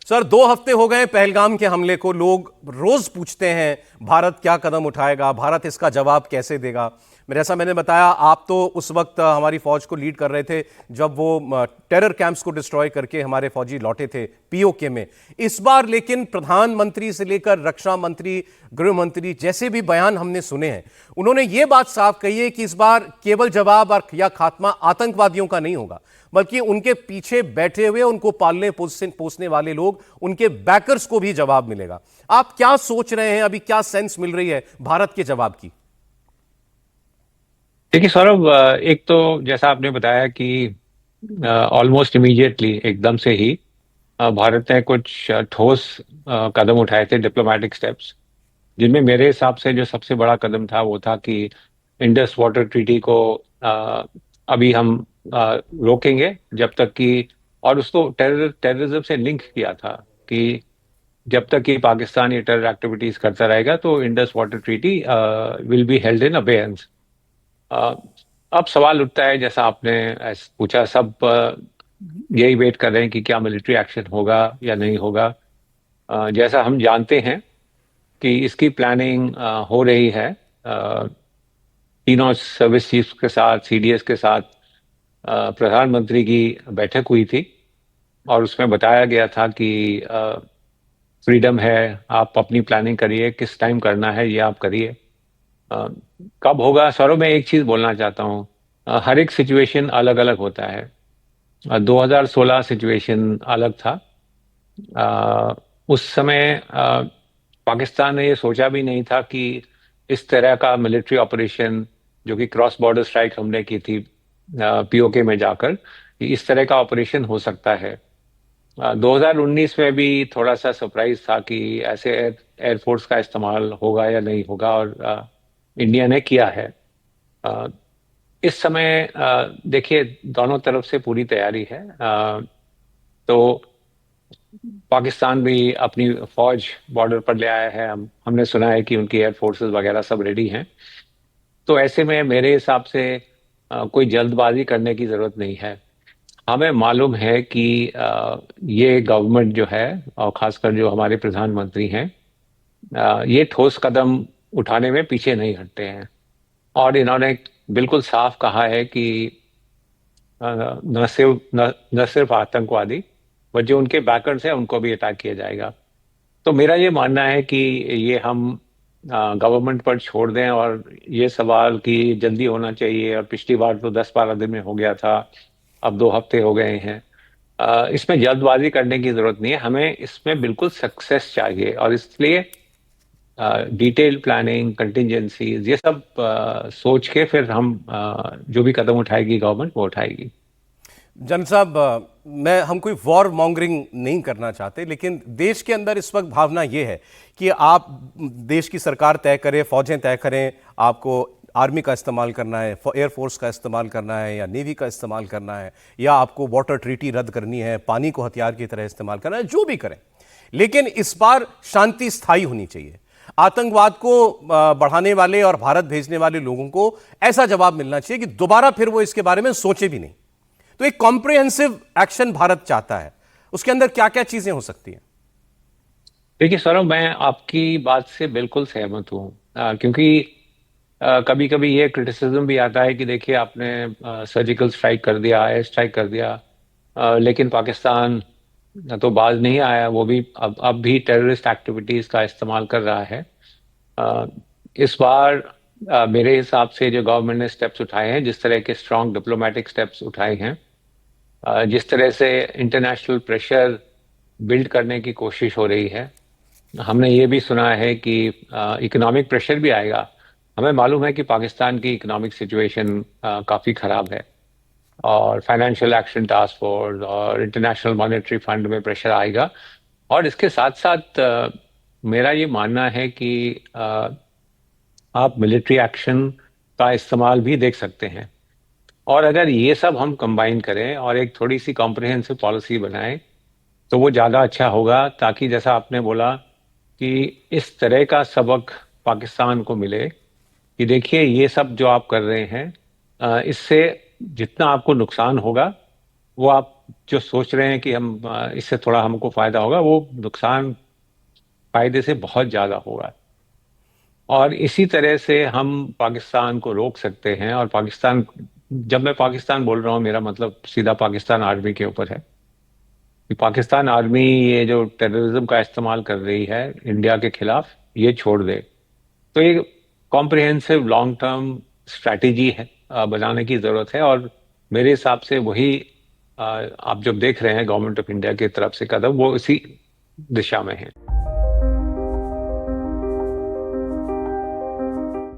Sir, 2 हफ्ते हो गए पहलगाम के हमले को। लोग रोज पूछते हैं भारत क्या कदम उठाएगा, भारत इसका जवाब कैसे देगा। जैसा मैंने बताया, आप तो उस वक्त हमारी फौज को लीड कर रहे थे जब वो टेरर कैंप्स को डिस्ट्रॉय करके हमारे फौजी लौटे थे पीओके में। इस बार लेकिन प्रधानमंत्री से लेकर रक्षा मंत्री, गृह मंत्री, जैसे भी बयान हमने सुने हैं, उन्होंने ये बात साफ कही है कि इस बार केवल जवाब और या खात्मा आतंकवादियों का नहीं होगा, बल्कि उनके पीछे बैठे हुए, उनको पालने पोसने वाले लोग, उनके बैकर्स को भी जवाब मिलेगा। आप क्या सोच रहे हैं, अभी क्या सेंस मिल रही है भारत के जवाब की? देखिए सौरभ, एक तो जैसा आपने बताया कि ऑलमोस्ट इमीडिएटली एकदम से ही भारत ने कुछ ठोस कदम उठाए थे, डिप्लोमेटिक स्टेप्स, जिनमें मेरे हिसाब से जो सबसे बड़ा कदम था वो था कि इंडस वाटर ट्रीटी को अभी हम रोकेंगे जब तक कि, और उसको टेररिज्म से लिंक किया था कि जब तक कि पाकिस्तान ये टेरर एक्टिविटीज करता रहेगा तो Indus water treaty will be held in abeyance. अ, अब सवाल उठता है, जैसा आपने पूछा, सब यही वेट कर रहे हैं कि क्या मिलिट्री एक्शन होगा या नहीं होगा। जैसा हम जानते हैं कि इसकी प्लानिंग हो रही है। तीनों सर्विस चीफ्स के साथ, सीडीएस के साथ प्रधानमंत्री की बैठक हुई थी और उसमें बताया गया था कि फ्रीडम है, आप अपनी प्लानिंग करिए, किस टाइम करना है ये आप करिए। अ, कब होगा सौरभ, मैं एक चीज बोलना चाहता हूँ। हर एक सिचुएशन अलग अलग होता है। 2016 सिचुएशन अलग था। उस समय पाकिस्तान ने ये सोचा भी नहीं था कि इस तरह का मिलिट्री ऑपरेशन, जो कि क्रॉस बॉर्डर स्ट्राइक हमने की थी पीओके में जाकर, कि इस तरह का ऑपरेशन हो सकता है। 2019 में भी थोड़ा सा सरप्राइज था कि ऐसे एयरफोर्स का इस्तेमाल होगा या नहीं होगा, और इंडिया ने किया है। अ, इस समय देखिए, दोनों तरफ से पूरी तैयारी है। तो पाकिस्तान भी अपनी फौज बॉर्डर पर ले आया है। हमने सुना है कि उनकी एयर फोर्सेस वगैरह सब रेडी हैं। तो ऐसे में मेरे हिसाब से कोई जल्दबाजी करने की जरूरत नहीं है। हमें मालूम है कि ये गवर्नमेंट जो है, और खासकर जो हमारे प्रधानमंत्री हैं, ये ठोस कदम उठाने में पीछे नहीं हटते हैं। और इन्होंने बिल्कुल साफ कहा है कि न सिर्फ आतंकवादी, बट जो उनके बैकर्स हैं उनको भी अटैक किया जाएगा। तो मेरा ये मानना है कि ये हम गवर्नमेंट पर छोड़ दें, और ये सवाल कि जल्दी होना चाहिए, और पिछली बार तो 10-12 दिन में हो गया था, अब 2 हफ्ते हो गए हैं। इसमें जल्दबाजी करने की जरूरत नहीं है, हमें इसमें बिल्कुल सक्सेस चाहिए, और इसलिए डिटेल प्लानिंग, कंटिजेंसीज, ये सब सोच के फिर हम जो भी कदम उठाएगी गवर्नमेंट वो उठाएगी। जन साहब, हम कोई वॉर मॉन्गरिंग नहीं करना चाहते, लेकिन देश के अंदर इस वक्त भावना यह है कि आप, देश की सरकार तय करे, फौजें तय करें, आपको आर्मी का इस्तेमाल करना है, एयरफोर्स का इस्तेमाल करना है, या नेवी का इस्तेमाल करना है, या आपको वाटर ट्रीटी रद्द करनी है, पानी को हथियार की तरह इस्तेमाल करना है, जो भी करें, लेकिन इस बार शांति स्थायी होनी चाहिए। आतंकवाद को बढ़ाने वाले और भारत भेजने वाले लोगों को ऐसा जवाब मिलना चाहिए कि दोबारा फिर वो इसके बारे में सोचे भी नहीं। तो एक कॉम्प्रिहेंसिव एक्शन भारत चाहता है, उसके अंदर क्या क्या चीजें हो सकती हैं? देखिए सौरभ, मैं आपकी बात से बिल्कुल सहमत हूँ, क्योंकि कभी कभी ये क्रिटिसिज्म भी आता है कि देखिए, आपने सर्जिकल स्ट्राइक कर दिया, एयर स्ट्राइक कर दिया, लेकिन पाकिस्तान तो बाज नहीं आया, वो भी अब भी टेररिस्ट एक्टिविटीज का इस्तेमाल कर रहा है। अ, इस बार मेरे हिसाब से जो गवर्नमेंट ने स्टेप्स उठाए हैं, जिस तरह के स्ट्रॉन्ग डिप्लोमेटिक स्टेप्स उठाए हैं, जिस तरह से इंटरनेशनल प्रेशर बिल्ड करने की कोशिश हो रही है, हमने ये भी सुना है कि इकोनॉमिक प्रेशर भी आएगा। हमें मालूम है कि पाकिस्तान की इकोनॉमिक सिचुएशन काफ़ी ख़राब है, और फाइनेंशियल एक्शन टास्क फोर्स और इंटरनेशनल मॉनेटरी फंड में प्रेशर आएगा। और इसके साथ साथ मेरा ये मानना है कि आप मिलिट्री एक्शन का इस्तेमाल भी देख सकते हैं। और अगर ये सब हम कंबाइन करें और एक थोड़ी सी कॉम्प्रिहेंसिव पॉलिसी बनाएं, तो वो ज़्यादा अच्छा होगा, ताकि जैसा आपने बोला कि इस तरह का सबक पाकिस्तान को मिले कि देखिए, ये सब जो आप कर रहे हैं, इससे जितना आपको नुकसान होगा वो आप जो सोच रहे हैं कि हम इससे थोड़ा हमको फायदा होगा, वो नुकसान फायदे से बहुत ज्यादा होगा। और इसी तरह से हम पाकिस्तान को रोक सकते हैं। और पाकिस्तान, जब मैं पाकिस्तान बोल रहा हूँ, मेरा मतलब सीधा पाकिस्तान आर्मी के ऊपर है कि पाकिस्तान आर्मी ये जो टेररिज्म का इस्तेमाल कर रही है इंडिया के खिलाफ, ये छोड़ दे। तो ये कॉम्प्रिहेंसिव लॉन्ग टर्म स्ट्रैटेजी है, बनाने की जरूरत है। और मेरे हिसाब से वही आप जब देख रहे हैं गवर्नमेंट ऑफ इंडिया की तरफ से कदम, वो इसी दिशा में है।